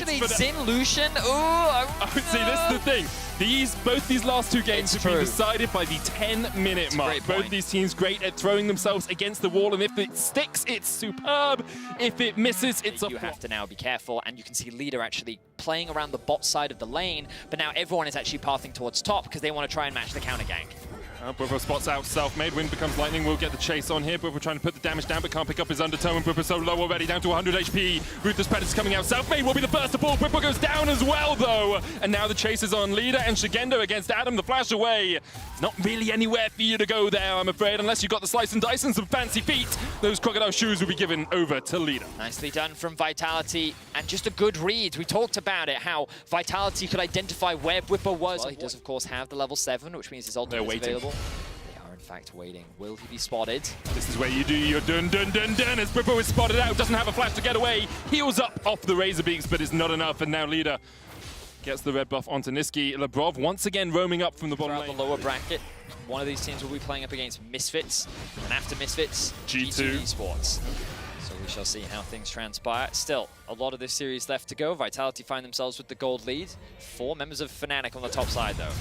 actually Zin Lucian. Oh, see, this is the thing. Both these last two games have been decided by the 10-minute mark. Both these teams great at throwing themselves against the wall, and if it sticks, it's superb. If it misses, it's a You have to now be careful, and you can see Leader actually playing around the bot side of the lane, but now everyone is actually pathing towards top because they want to try and match the counter gank. Bwipo spots out self-made. Wind becomes lightning. We'll get the chase on here. Bwipo trying to put the damage down, but can't pick up his undertow. And Bwipo so low already, down to 100 HP. Ruthless Predator's coming out. Self-made will be the first to fall. Bwipo goes down as well, though. And now the chase is on Leader and Shigendo against Adam. The flash away. Not really anywhere for you to go there, I'm afraid, unless you've got the slice and dice and some fancy feet. Those crocodile shoes will be given over to Leader. Nicely done from Vitality, and just a good read. We talked about it, how Vitality could identify where Bwipo was. Well, he does, of course, have the level 7, which means his ultimate is available. In fact, waiting. Will he be spotted? This is where you do your dun dun dun dun as Bwipo is spotted out, doesn't have a flash to get away, heals up off the Razor Beaks, but it's not enough, and now Leader gets the red buff onto Niski. Labrov once again roaming up from the bottom lane. The lower bracket, one of these teams will be playing up against Misfits, and after Misfits, G2 Esports. So we shall see how things transpire. Still, a lot of this series left to go. Vitality find themselves with the gold lead. 4 members of Fnatic on the top side, though.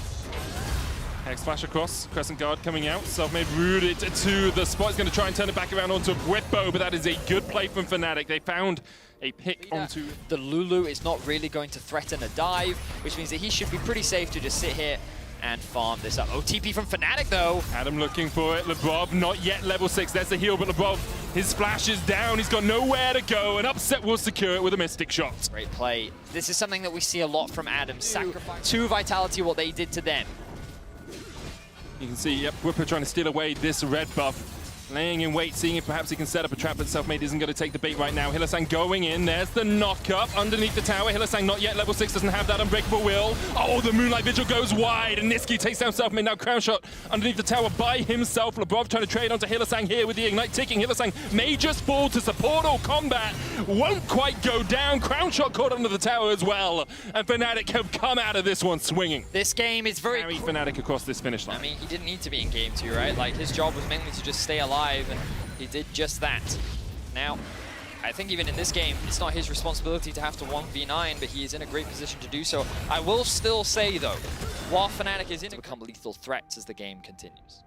Hex flash across, Crescent Guard coming out, self-made rooted to the spot. He's going to try and turn it back around onto Bwipo, but that is a good play from Fnatic. They found a pick onto... The Lulu is not really going to threaten a dive, which means that he should be pretty safe to just sit here and farm this up. Oh, TP from Fnatic, though. Adam looking for it. Labrov not yet level 6. There's the heal, but Labrov, his flash is down. He's got nowhere to go, and Upset will secure it with a Mystic shot. Great play. This is something that we see a lot from Adam. Sacrifice to Vitality what they did to them. You can see, yep, Bwipo trying to steal away this red buff. Laying in wait, seeing if perhaps he can set up a trap, but Selfmade isn't going to take the bait right now. Hylissang going in, there's the knock-up underneath the tower. Hylissang not yet, level 6 doesn't have that unbreakable will. Oh, the Moonlight Vigil goes wide, and Niski takes down Selfmade. Now crown shot underneath the tower by himself. Labrov trying to trade onto Hylissang here with the Ignite ticking. Hylissang may just fall to support all combat. Won't quite go down. Crown shot caught under the tower as well. And Fnatic have come out of this one swinging. This game is very... Carry Fnatic across this finish line. I mean, he didn't need to be in game 2, right? Like, his job was mainly to just stay alive, and he did just that. Now, I think even in this game, it's not his responsibility to have to 1v9, but he is in a great position to do so. I will still say, though, while Fnatic is in, to become lethal threats as the game continues.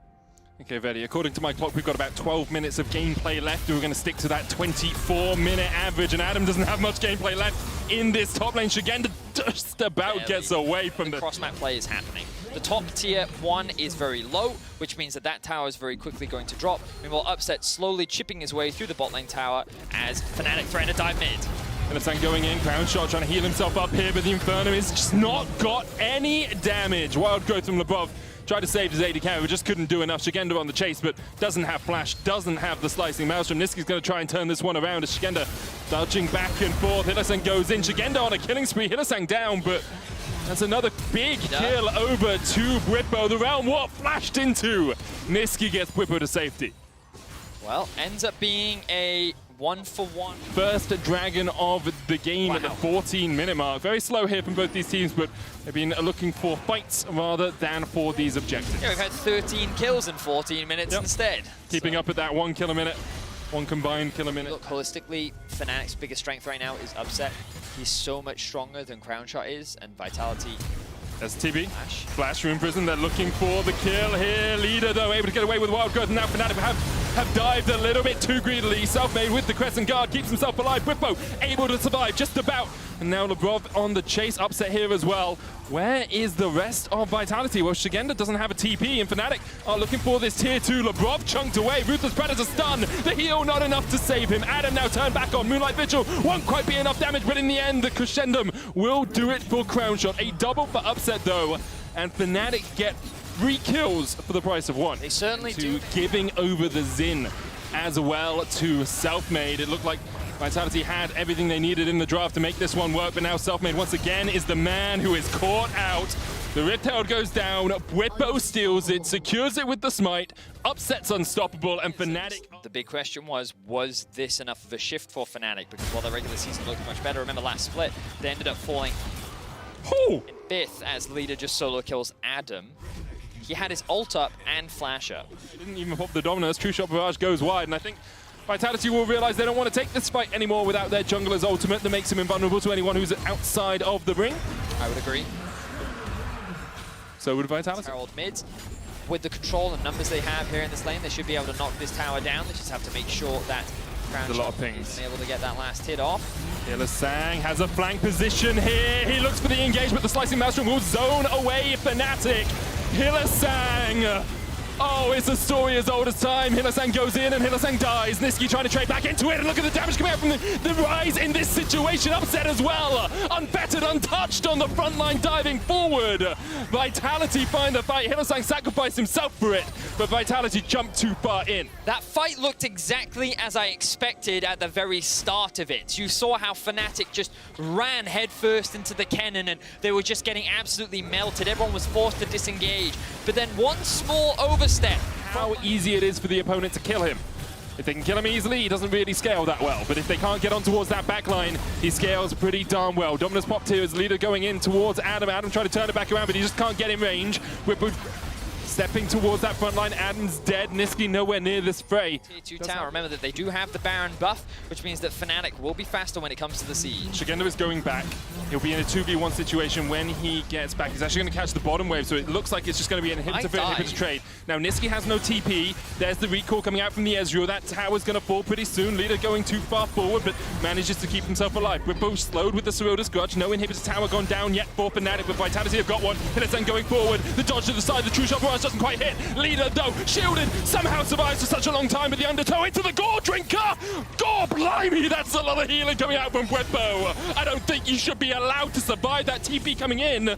Okay, Vedi, according to my clock, we've got about 12 minutes of gameplay left. We're going to stick to that 24-minute average, and Adam doesn't have much gameplay left in this top lane. Shigenda just about gets away from the cross-map play is happening. The top tier 1 is very low, which means that that tower is very quickly going to drop. Meanwhile, Upset slowly chipping his way through the bot lane tower as Fnatic threaten to dive mid. Hylissang going in, crown shot trying to heal himself up here, but the Inferno has just not got any damage. Wild growth from Labrov. Tried to save his AD carry, but just couldn't do enough. Shigenda on the chase, but doesn't have flash, doesn't have the slicing maelstrom. Niski's going to try and turn this one around as Shigenda dodging back and forth. Hylissang goes in. Shigenda on a killing spree. Hylissang down, but that's another big kill over to Bwipo. The Realm Warp flashed into. Niski gets Bwipo to safety. Well, ends up being a 1-for-1. First dragon of the game at the 14-minute mark. Very slow here from both these teams, but they've been looking for fights rather than for these objectives. Yeah, we've had 13 kills in 14 minutes instead. Keeping up at that 1 kill a minute, 1 combined kill a minute. Look, holistically, Fnatic's biggest strength right now is Upset. He's so much stronger than Crownshot is, and Vitality. There's TB. Flash from Prison. They're looking for the kill here. Leader, though, able to get away with Wild Growth. And now Fnatic have dived a little bit too greedily. Self-made with the Crescent Guard. Keeps himself alive. Bwipo able to survive just about. And now Labrov on the chase. Upset here as well. Where is the rest of Vitality? Well, Shigenda doesn't have a TP, and Fnatic are looking for this tier 2. Labrov chunked away. Ruthless Predator stun. The heal not enough to save him. Adam now turned back on. Moonlight Vigil won't quite be enough damage, but in the end, the Crescendum will do it for Crown Shot. A double for Upset, though, and Fnatic get 3 kills for the price of 1. They certainly do. Giving over the Zin as well to Selfmade. It looked like Vitality had everything they needed in the draft to make this one work, but now Selfmade once again is the man who is caught out. The Rift Herald goes down, Bwipo steals it, secures it with the smite, Upset's unstoppable, and Fnatic... The big question was this enough of a shift for Fnatic? Because while their regular season looked much better, remember last split, they ended up falling in 5th as Leader just solo kills Adam. He had his ult up and flash up. He didn't even pop the Dominus. True Shot Barrage goes wide, and I think Vitality will realize they don't want to take this fight anymore without their jungler's ultimate that makes him invulnerable to anyone who's outside of the ring. I would agree. So would Vitality. Herald mid. With the control and numbers they have here in this lane, they should be able to knock this tower down. They just have to make sure that Crown a lot of pings. isn't able to get that last hit off. Hylissang has a flank position here. He looks for the engagement. The slicing maelstrom will zone away Fnatic. Hylissang. Oh, it's a story as old as time. Hylissang goes in and Hylissang dies. Nisqy trying to trade back into it. And look at the damage coming out from the Rise in this situation. Upset as well. Unfettered, untouched on the front line, diving forward. Vitality find the fight. Hylissang sacrificed himself for it, but Vitality jumped too far in. That fight looked exactly as I expected at the very start of it. You saw how Fnatic just ran headfirst into the cannon and they were just getting absolutely melted. Everyone was forced to disengage. But then one small overstep. How easy it is for the opponent to kill him. If they can kill him easily, he doesn't really scale that well. But if they can't get on towards that backline, he scales pretty darn well. Dominus popped here as leader going in towards Adam. Adam trying to turn it back around, but he just can't get in range. Whippo stepping towards that front line. Adam's dead. Nisqy nowhere near this fray. Tier 2 tower. Remember that they do have the Baron buff, which means that Fnatic will be faster when it comes to the siege. Shigendo is going back. He'll be in a 2v1 situation when he gets back. He's actually going to catch the bottom wave, so it looks like it's just going to be an inhibitor trade. Now, Nisqy has no TP. There's the recall coming out from the Ezreal. That tower's going to fall pretty soon. Leader going too far forward, but manages to keep himself alive. Whippo slowed with the Seroda's Grudge. No inhibitor tower gone down yet for Fnatic, but Vitality have got one. Hylissang going forward. The dodge to the side. The true shot barrage doesn't quite hit. Leader, though, shielded, somehow survives for such a long time with the undertow into the Gore Drinker! Gore blimey, that's a lot of healing coming out from Whippo. I don't think you should be allowed to survive that TP coming in.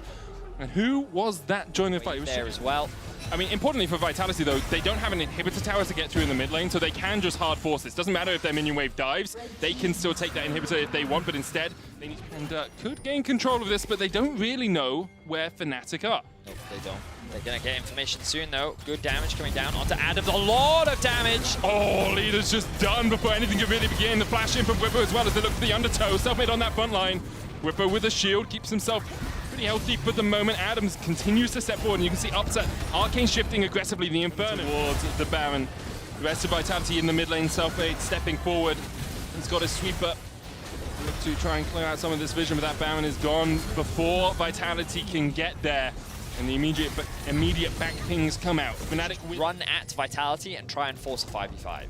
And who was that joining the fight? There as well. I mean, importantly for Vitality, though, they don't have an inhibitor tower to get through in the mid lane, so they can just hard force this. Doesn't matter if their minion wave dives, they can still take that inhibitor if they want, but instead, they need and could gain control of this, but they don't really know where Fnatic are. Nope, they don't. They're going to get information soon, though. Good damage coming down onto Adam. A lot of damage. Oh, Leader's just done before anything can really begin. The flash in from Whippo as well as they look for the undertow. Self-made on that front line. Whippo with a shield keeps himself pretty healthy for the moment. Adams continues to step forward, and you can see Upset, Arcane shifting aggressively the Inferno towards the Baron. The rest of Vitality in the mid lane, Self-made stepping forward. He's got his sweeper. Look to try and clear out some of this vision, but that Baron is gone before Vitality can get there. And the immediate back pings come out. Fnatic run at Vitality and try and force a 5v5.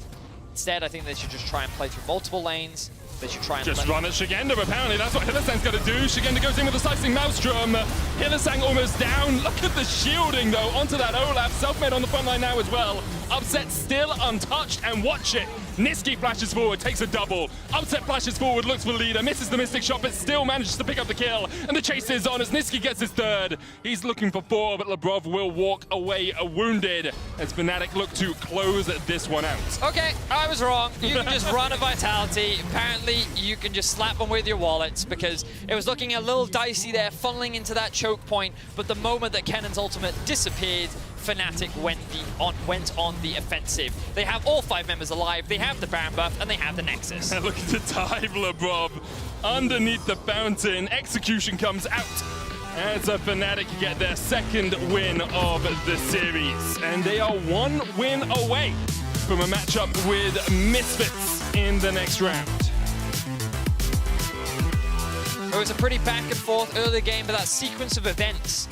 Instead, I think they should just try and play through multiple lanes. They should try and just run at Shigendo, apparently that's what Hylissang's got to do. Shigendo goes in with the slicing maelstrom. Hylissang almost down. Look at the shielding, though, onto that Olaf. Self-made on the front line now as well. Upset still untouched, and watch it. Nisqy flashes forward, takes a double. Upset flashes forward, looks for leader, misses the Mystic Shot, but still manages to pick up the kill. And the chase is on as Nisqy gets his third. He's looking for 4, but Labrov will walk away wounded as Fnatic look to close this one out. Okay, I was wrong. You can just run a Vitality. Apparently, you can just slap them with your wallets because it was looking a little dicey there, funneling into that choke point. But the moment that Kennan's ultimate disappeared, Fnatic went on the offensive. They have all 5 members alive, they have the Baron buff, and they have the Nexus. And look at the dive, Labrov. Underneath the fountain, execution comes out. As a Fnatic get their 2nd win of the series. And they are 1 win away from a matchup with Misfits in the next round. It was a pretty back and forth early game, but that sequence of events